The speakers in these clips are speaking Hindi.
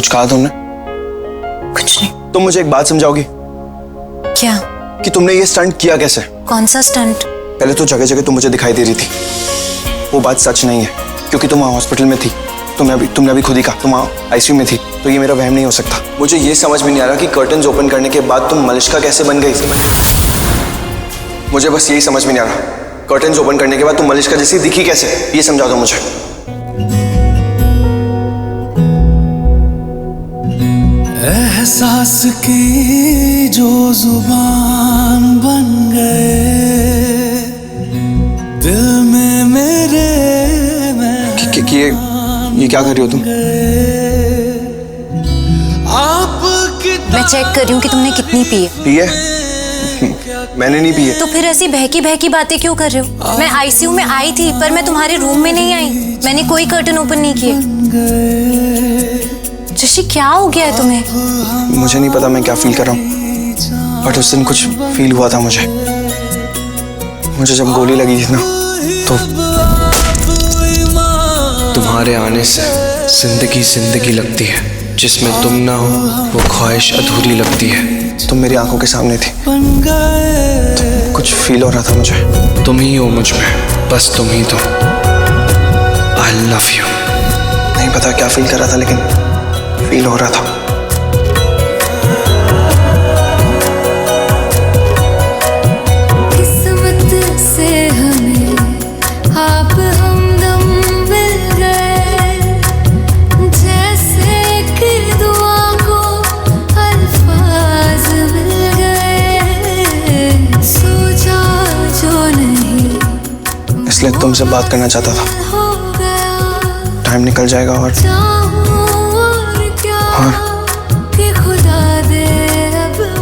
कुछ कहा तुमने? कुछ नहीं। तुम मुझे एक बात समझाओगी क्या? कि तुमने ये स्टंट किया कैसे? कौन सा स्टंट? पहले तो जगह जगह तुम मुझे दिखाई दे रही थी, वो बात सच नहीं है क्योंकि तुम वहाँ हॉस्पिटल में थी। तुमने अभी खुद ही कहा तुम वहाँ आईसीयू में थी, तो ये मेरा वहम नहीं हो सकता। मुझे ये समझ में नहीं आ रहा कि कर्टन्स ओपन करने के बाद तुम मलिष्का कैसे बन गई। मुझे बस यही समझ में नहीं आ रहा, कर्टन्स ओपन करने के बाद तुम मलिष्का जैसी दिखी कैसे, ये समझा दो मुझे। एहसास की जो जुबान बन गए दिल में मेरे ये क्या कर रही हो तुम? मैं चेक कर रही हूँ कि तुमने कितनी पी है। पी है? मैंने नहीं पी है। तो फिर ऐसी बहकी बहकी बातें क्यों कर रहे हो? मैं आईसीयू में आई थी पर मैं तुम्हारे रूम में नहीं आई, मैंने कोई कर्टन ओपन नहीं किए। ऋषि क्या हो गया है तुम्हें? मुझे नहीं पता मैं क्या फील कर रहा हूँ, बट उस दिन कुछ फील हुआ था मुझे जब गोली लगी थी ना, तो तुम्हारे आने से जिंदगी लगती है, जिसमें तुम ना हो वो ख्वाहिश अधूरी लगती है। तुम मेरी आंखों के सामने थी, तो कुछ फील हो रहा था मुझे। तुम ही हो मुझ में, बस तुम ही तो। I love you. नहीं पता क्या फील कर रहा था, लेकिन फील हो रहा था। इसलिए तुमसे बात करना चाहता था। टाइम निकल जाएगा और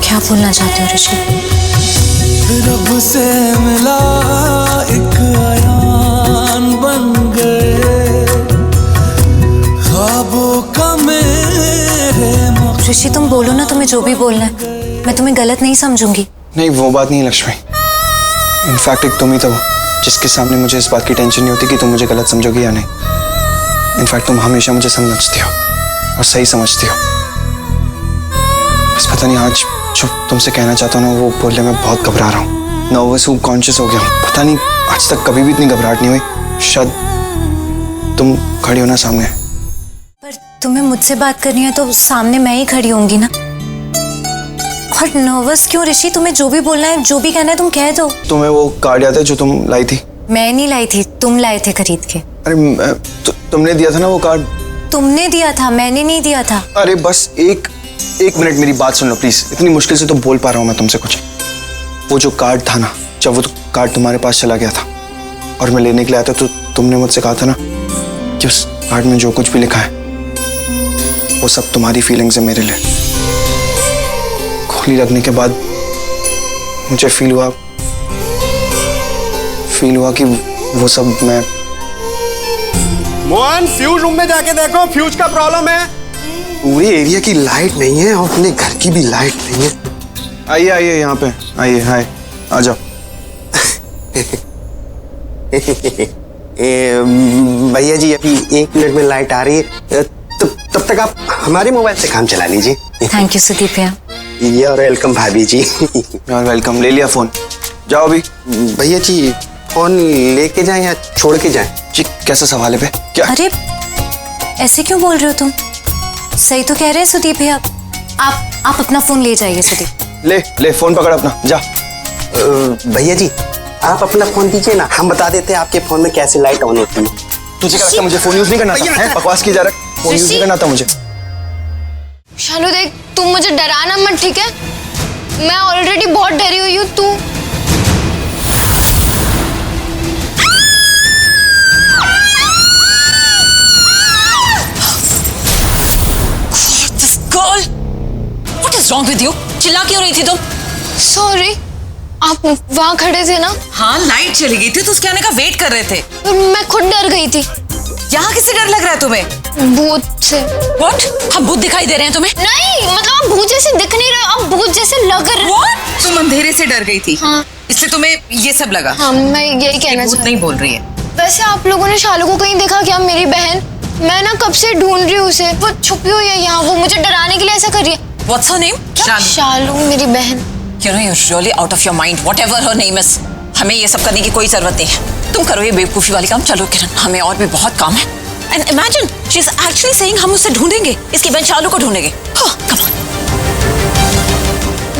क्या बोलना चाहते हो ऋषि? रब से मिला एक आयान बन गए ख्वाबों का मेरे। ऋषि तुम बोलो ना, तुम्हें जो भी बोलना है, मैं तुम्हें गलत नहीं समझूंगी। नहीं वो बात नहीं लक्ष्मी, इनफैक्ट एक तुम ही तो जिसके सामने मुझे इस बात की टेंशन नहीं होती कि तुम मुझे गलत समझोगी या नहीं। इनफैक्ट तुम हमेशा मुझे समझती हो और सही समझती हो। बस पता नहीं आज जो तुमसे कहना चाहता हूँ ना, वो बोलने में बहुत घबरा रहा हूँ। नर्वस हूँ, कॉन्शियस हो गया हूँ। पता नहीं आज तक कभी भी इतनी घबराहट नहीं हुई। शायद तुम खड़ी हो ना सामने। पर तुम्हें मुझसे बात करनी है तो सामने मैं ही खड़ी होंगी ना। और नर्वस क्यों ऋषि? तुम्हें जो भी बोलना है, जो भी कहना है तुम कह दो। तुम्हें वो कार्ड याद है जो तुम लाई थी? मैं नहीं लाई थी, तुम लाए थे खरीद के। अरे तुमने दिया था ना वो कार्ड। तुमने दिया था, मैंने नहीं दिया था। अरे बस एक मिनट मेरी बात सुन लो प्लीज। इतनी मुश्किल से तो बोल पा रहा हूँ मैं तुमसे कुछ। वो जो कार्ड था ना, जब वो कार्ड तुम्हारे पास चला गया था और मैं लेने के लिए आया था, तो तुमने मुझसे कहा था ना कि उस कार्ड में जो कुछ भी लिखा है वो सब तुम्हारी फीलिंग्स है मेरे लिए। गोली लगने के बाद मुझे फील हुआ कि वो सब मैं। मोहन, फ्यूज रूम में जाके देखो, फ्यूज का प्रॉब्लम है। पूरे एरिया की लाइट नहीं है और अपने घर की भी लाइट नहीं है। आइए यहाँ पे आइए। हाय, आ जाओ। भैया जी अभी 1 मिनट में लाइट आ रही है, तब तक आप हमारे मोबाइल से काम चला लीजिए। थैंक यू सुदीप भैया। यार वेलकम भाभी जी। यार वेलकम। ले लिया फोन, जाओ अभी। भैया जी फोन लेके जाएं या छोड़ के जाएं? जी कैसा सवाल है पे? क्या? अरे ऐसे क्यों बोल रहे हो तुम? सही तो कह रहे हैं सुदीप भैया। आप अपना फोन ले जाइए सुदीप। ले फोन पकड़ अपना, जा। भैया जी आप अपना फोन दीजिए ना, हम बता देते हैं आपके फोन में कैसे लाइट ऑन होती है। तुझे क्या लगता है मुझे फोन यूज नहीं करना था? बकवास की जा रहा है, फोन यूज नहीं करना था मुझे। शालू देख, तुम मुझे डराना मत, ठीक है? मैं ऑलरेडी बहुत डरी हुई हूँ। तू What is wrong with you? चिल्ला क्यों रही थी तुम? सॉरी, आप वहाँ खड़े थे ना? हाँ, लाइट चली गई थी तो उसके आने का वेट कर रहे थे। और मैं खुद डर गई थी। यहाँ किससे डर लग रहा है तुम्हें? भूत से। What? हम भूत दिखाई दे रहे हैं तुम्हें? नहीं, मतलब आप भूत जैसे दिख नहीं रहे, आप भूत जैसे लग रहे। What? तुम अंधेरे से डर गई थी? हाँ। इसलिए तुम्हें ये सब लगा? हाँ, मैं यही कहना भूत नहीं बोल रही है। वैसे आप लोगों ने शालू को कहीं देखा क्या? मेरी बहन मैं ना कब से ढूंढ रही हूँ उसे, वो छुपी हुई है यहाँ, वो मुझे डराने के लिए ऐसा कर रही है। What's her name? शालू। शालू मेरी बहन। You know, you're really out of your mind. Whatever her name is. हमें ये सब करने की कोई जरूरत नहीं है। तुम करो ये बेवकूफी वाली काम। चलो किरण, हमें और भी बहुत काम है। And imagine, she's actually saying हम उससे ढूंढेंगे। इसकी बहन शालू को ढूंढेंगे। हाँ, come on.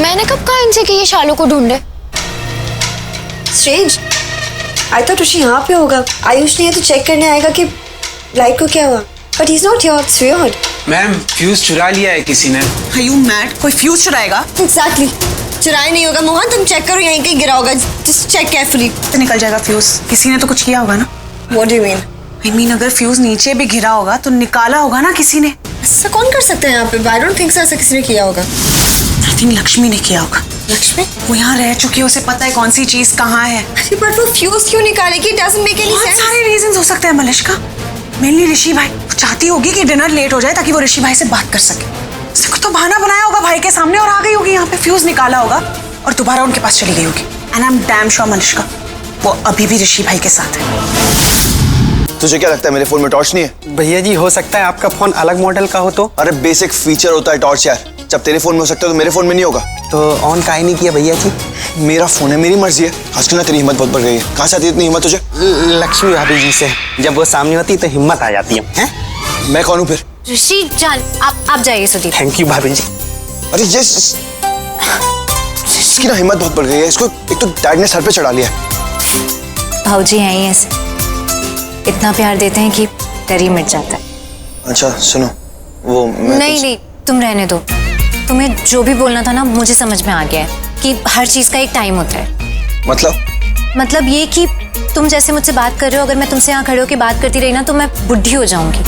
मैंने कब कहा इनसे कि ये शालू को ढूंढे? स्ट्रेंज, आई थॉट ऋषि यहाँ पे होगा। आयुष नहीं है तो चेक करने आएगा कि लाइट को क्या हुआ, but he is not here. It's weird. Ma'am, fuse चुरा लिया है किसी ने। Are you mad? कोई फ्यूज चुराएगा? एग्जैक्टली, चुराया नहीं होगा। मोहन तुम चेक करो, यहीं कहीं गिरा होगा। Just check carefully. निकल जाएगा फ्यूज। किसी ने तो कुछ किया होगा ना। What do you mean? I mean अगर फ्यूज नीचे भी गिरा होगा तो निकाला होगा ना किसी ने। ऐसा कौन कर सकता है यहाँ पे? आई डोंट थिंक सो ऐसा किसी ने किया होगा। आई थिंक लक्ष्मी ने किया होगा। लक्ष्मी? वो यहाँ रह चुकी है, उसे पता है कौन सी चीज कहाँ है। अरे बट वो फ्यूज क्यों निकालेगी? इट डजंट मेक एनी बहुत सेंस। सारे रीजंस हो सकते हैं मलिश्का। मेनली ऋषि भाई। वो चाहती होगी कि डिनर लेट हो जाए ताकि वो ऋषि भाई से बात कर सके। उसने कुछ तो बहाना बनाया होगा भाई के सामने और आ गई होगी यहाँ पे, फ्यूज निकाला होगा और दोबारा उनके पास चली गई होगी। And I am damn sure Malishka, वो अभी भी ऋषि भाई के साथ है। तुझे क्या लगता है मेरे फोन में टॉर्च नहीं है? भैया जी, हो सकता है आपका फोन अलग मॉडल का हो तो। अरे बेसिक फीचर होता है टॉर्च यार। जब तेरे फोन में हो सकता है तो मेरे फोन में नहीं होगा। तो ऑन काहे नहीं किया भैया जी? मेरा फोन है, मेरी मर्जी है। आजकल ना तेरी हिम्मत बहुत बढ़ गई है। कहाँ से आती है इतनी हिम्मत तुझे? लक्ष्मी भाभी जी से। जब वो सामने होती तो हिम्मत आ जाती है। मैं कौन हूँ फिर? ऋषि जान, आप जाइए सुदीप। थैंक यू भाभी जी। अरे ये इसकी ना हिम्मत बहुत बढ़ गई है। इसको एक तो डैड ने सर पे चढ़ा लिया। भाऊजी हैं ही ऐसे, इतना प्यार देते हैं कि डर ही मिट जाता है। अच्छा सुनो, वो नहीं, तुम रहने दो। तुम्हें जो भी बोलना था ना, मुझे समझ में आ गया है कि हर चीज का एक टाइम होता है। मतलब ये कि तुम जैसे मुझसे बात कर रहे हो, अगर मैं तुमसे यहाँ खड़े होकर बात करती रही ना तो मैं बुढ़ी हो जाऊंगी।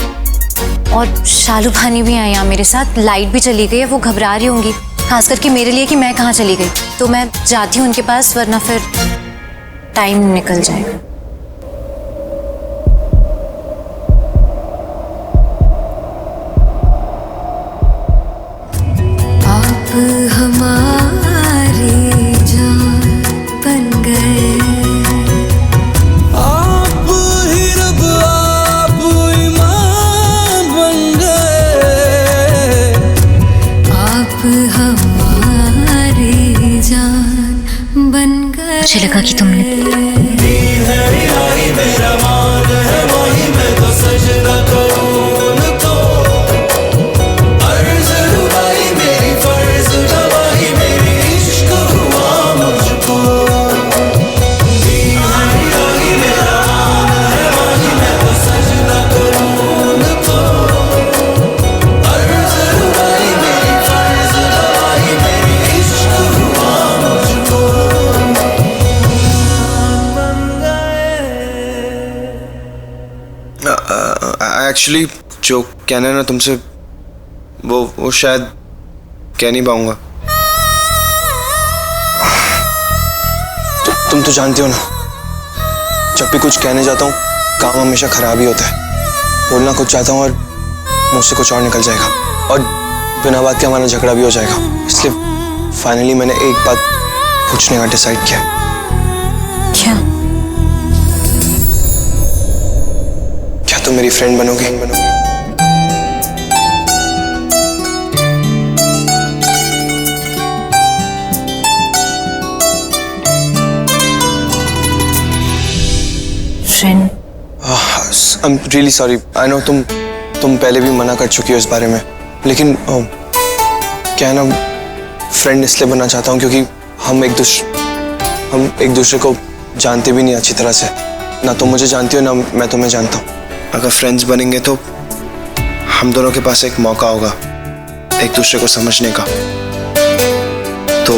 और शालू भानी भी आए यहाँ मेरे साथ, लाइट भी चली गई है, वो घबरा रही होंगी, खास करके मेरे लिए कि मैं कहाँ चली गई। तो मैं जाती हूँ उनके पास, वरना फिर टाइम निकल जाएगा। आप हमारी जान बन गए। आप ही रब, आप ईमान बन गए। आप हमारी जान बन गए। मुझे लगा कि तुमने मेरा मान है वही, मैं तो सजदा करूं तो। अर्ज़ रुबाई मेरी, फर्ज गवाही मेरी, इश्क हुआ मुझको। मेरा मान है वही, मैं तो सजदा करूं तो। अर्ज़ रुबाई मेरी, फर्ज गवाही मेरी, इश्क हुआ मुझको। एक्चुअली जो कहना है ना तुमसे, वो शायद कह नहीं पाऊंगा। तुम तो जानती हो ना, जब भी कुछ कहने जाता हूँ काम हमेशा खराब ही होता है। बोलना कुछ चाहता हूँ और मुझसे कुछ और निकल जाएगा, और बिना बात के हमारा झगड़ा भी हो जाएगा। इसलिए फाइनली मैंने एक बात पूछने का डिसाइड किया। क्या? क्या तुम मेरी फ्रेंड बनोगे? Friend? I am really sorry. I know तुम पहले भी मना कर चुकी हो इस बारे में, लेकिन क्या है ना, फ्रेंड इसलिए बनना चाहता हूँ क्योंकि हम एक दूसरे को जानते भी नहीं अच्छी तरह से। ना तुम मुझे जानती हो ना मैं तुम्हें जानता हूँ। अगर फ्रेंड्स बनेंगे तो हम दोनों के पास एक मौका होगा एक दूसरे को समझने का। तो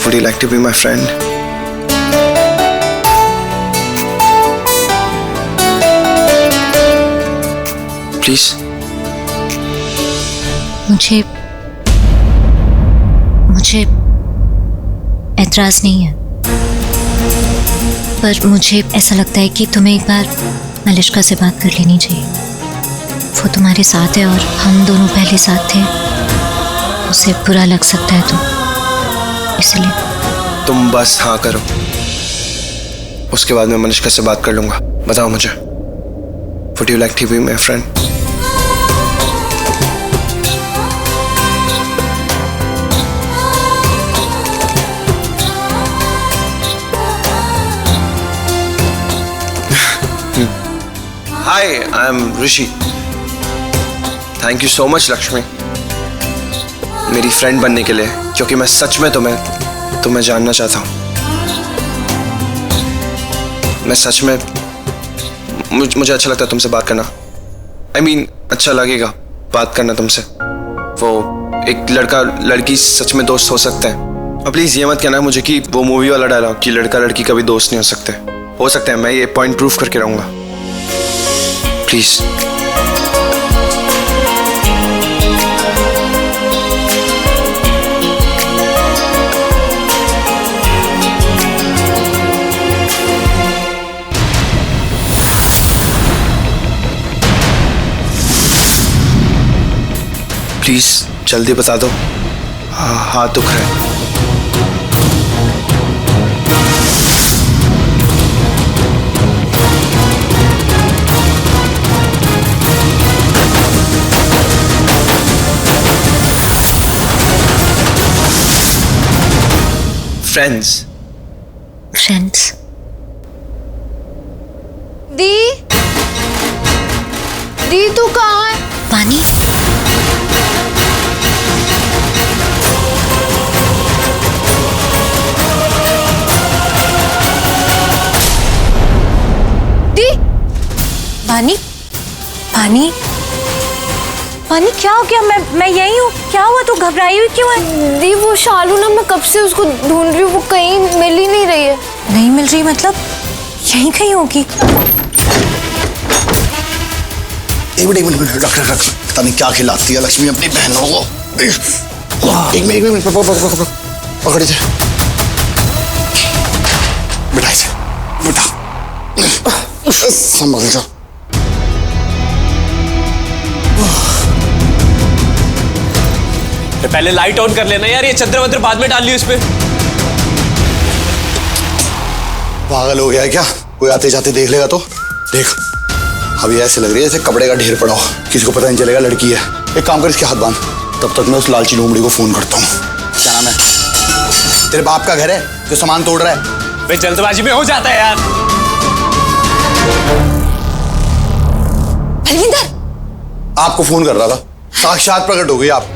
would you like to be my friend? Please. मुझे एतराज नहीं है, पर मुझे ऐसा लगता है कि तुम्हें एक बार मलिश्का से बात कर लेनी चाहिए। वो तुम्हारे साथ है और हम दोनों पहले साथ थे, उसे बुरा लग सकता है तो इसलिए। तुम बस हाँ करो, उसके बाद मैं मलिश्का से बात कर लूंगा। बताओ मुझे। Would you like to be my friend? Hi, I'm Rishi. Thank you so much, Lakshmi. मेरी फ्रेंड बनने के लिए, क्योंकि मैं सच में तुम्हें जानना चाहता हूँ। मैं सच में मुझे अच्छा लगता है तुमसे बात करना। I mean, अच्छा लगेगा बात करना तुमसे। वो एक लड़का लड़की सच में दोस्त हो सकते हैं। और प्लीज ये मत कहना मुझे कि वो मूवी वाला डायलॉग कि लड़का लड़की कभी दोस्त नहीं हो सकते। हो सकते हैं, मैं ये पॉइंट प्रूफ करके रहूंगा। प्लीज। प्लीज जल्दी बता दो। हाथ दुख रहा है। फ्रेंड्स। दी तू कहाँ है? पानी। पानी पानी पानी, क्या हो गया? मैं यही हूँ। क्या हुआ? तू घबराई हुई क्यों है? दी वो शालू ना, मैं कब से उसको ढूंढ रही हूँ, वो कहीं मिल ही नहीं रही है। नहीं मिल रही मतलब? यहीं कहीं होगी। एक मिनट डॉक्टर, पता नहीं क्या खिलाती है लक्ष्मी अपनी बहनों को। एक मिनट पकड़ से बिठा इसे, बिठा संभाल जाओ। पहले लाइट ऑन कर लेना यार, ये चद्दर वद्दर बाद में डाल ली उस पे। पागल हो गया है क्या? कोई आते जाते देख लेगा तो? देख अभी ऐसे लग रही है जैसे कपड़े का ढेर पड़ा हो, किसी को पता नहीं चलेगा लड़की है। एक काम कर, इसके हाथ बांध, तब तक मैं उस लालची लोमड़ी को फोन करता हूँ। क्या नाम है? तेरे बाप का घर है जो सामान तोड़ रहा है? भाई जल्दबाजी में हो जाता है यार। बलविंदर, आपको फोन कर रहा था, साक्षात प्रकट हो गई आप।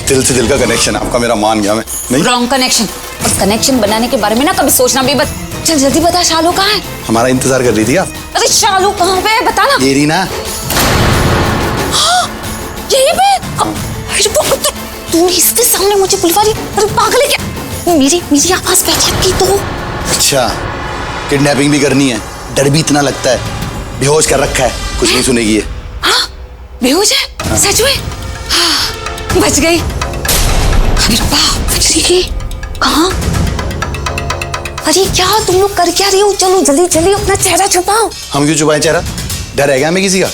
दिल से दिल का कनेक्शन आपका, मेरा मान गया मैं। नहीं रॉन्ग कनेक्शन। और कनेक्शन बनाने के बारे में ना कभी सोचना भी मत। चल जल्दी बता, शालू कहाँ है? हमारा इंतजार कर रही थी आप। अरे शालू कहाँ पे है, बता ना। ये रही ना। हाँ, यही पे। तूने इसके सामने मुझे बुलवा ली? अरे पागल है क्या? मेरी आवाज पहचान की तो? अच्छा, किडनैपिंग भी करनी है? डर भी इतना लगता है? बेहोश कर रखा है, कुछ नहीं सुनेगी ये। हाँ, बेहोश है? सच में? हाँ, बच गई। अरे रब्बा, बच गई। कहाँ? अरे क्या तुम लोग कर क्या रही हो? चलो जल्दी जल्दी अपना चेहरा छुपाओ। हम क्यों छुपाएं चेहरा? डर है क्या हमें किसी का?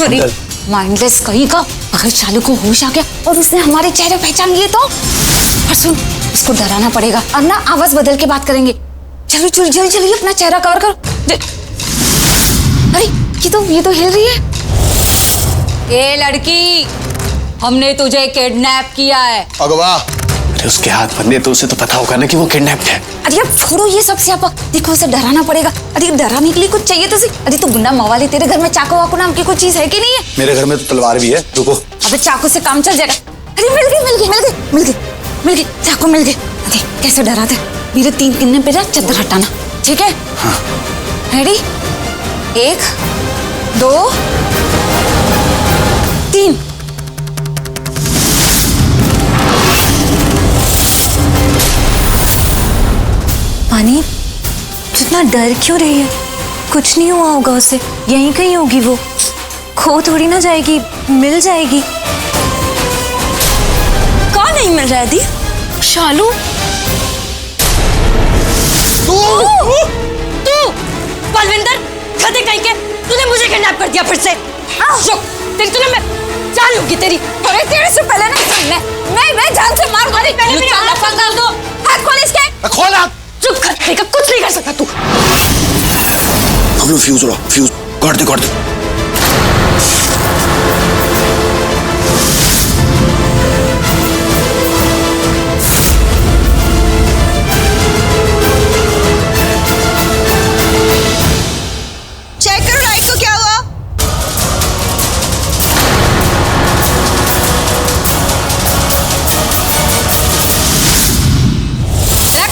अरे माइंडलेस कहीं का। अगर शालू को होश आ गया और उसने हमारे चेहरे पहचान लिए तो? और सुन, उसको डराना पड़ेगा। अब ना आवाज बदल के बात करेंगे। चलो चलो जल्दी जल्दी अपना चेहरा कवर करो। अरे ये तो हिल रही है। ये लड़की, हमने तुझे किडनैप किया है। अगवा। अरे उसके हाथ बंधे तो उसे तो पता होगा ना कि वो किडनैप्ड है। अरे अब छोड़ो ये सब स्यापा। देखो उसे डराना पड़ेगा। अरे डराने के लिए कुछ चाहिए तो सही। अरे तू गुंडा मवाली, तेरे घर में चाकू वाकू नाम की कोई चीज है कि नहीं है? मेरे घर में तो तलवार भी है, रुको। अबे चाकू से काम चल जाएगा। अरे मिल गई चाकू मिल गई। अरे कैसे डराते? मेरे 3 किन्ने पे चद्दर हटाना, ठीक है? हाँ। रेडी? 1 2 3। पानी, कितना डर क्यों रही है? कुछ नहीं हुआ होगा उसे, यहीं कहीं होगी वो। खो थोड़ी ना जाएगी, मिल जाएगी। कौन नहीं मिल रहा है दी? शालू, तू बलविंदर, गधे कहीं के, तूने मुझे किडनैप कर दिया फिर से। तेरी तूने मैं जान लूंगी तेरी। अरे तेरे से पहले ना मैं जान से मार मारी। पहले मेरी हाथ पकड़ दो। हाथ खोल इसके। खोल हाथ। चुप कर, कुछ नहीं कर सकता तू। फ्यूज कर दे कर दे। चेक करो लाइट को क्या हुआ।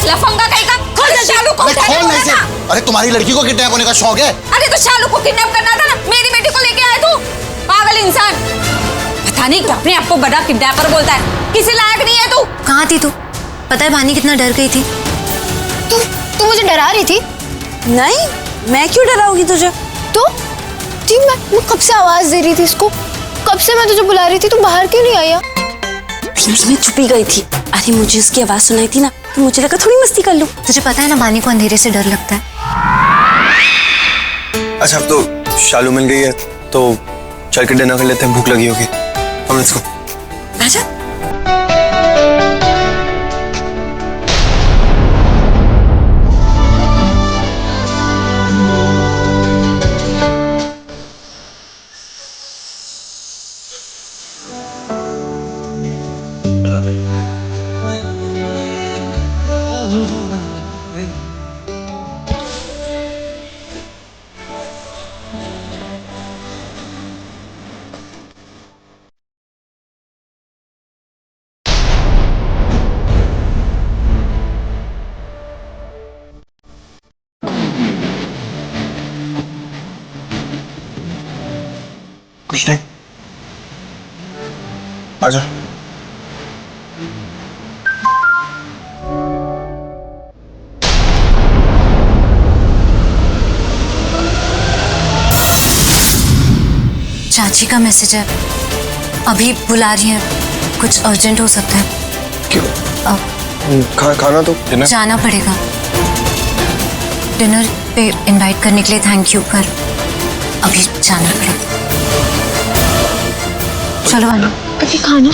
लफंगा कहीं का खोल दे शालू को। खोल नहीं से। अरे तुम्हारी लड़की को किडनैप होने का शौक है? अरे तो शालू को किडनैप करना था ना, मेरी बेटी को लेके आए तू पागल इंसान। पता नहीं क्यों अपने आप को बड़ा किडनैपर बोलता है, किसी लायक नहीं है तू। कहाँ थी तू? पता है वानी कितना डर गई थी। तू मुझे डरा रही थी? नहीं, मैं क्यों डराऊंगी तुझे? तो ठीक, मैं कब से आवाज दे रही थी इसको, कब से मैं तुझे बुला रही थी, तू बाहर क्यों नहीं आया? मैं छुपी गई थी। अरे मुझे उसकी आवाज सुनाई थी ना, तो मुझे लगा थोड़ी मस्ती कर लूं। तुझे पता है ना वानी को अंधेरे से डर लगता है। अच्छा अब तो शालू मिल गई है तो चल के डिनर कर लेते हैं, भूख लगी होगी। हम लेट्स गो। आजा। कुछ नहीं, आजा। चाची का मैसेज है, अभी बुला रही है, कुछ अर्जेंट हो सकता है। क्यों? खाना तो डिनर जाना पड़ेगा। डिनर पे इनवाइट करने के लिए थैंक यू, पर अभी जाना पड़ेगा। चलो वानी। अभी खाना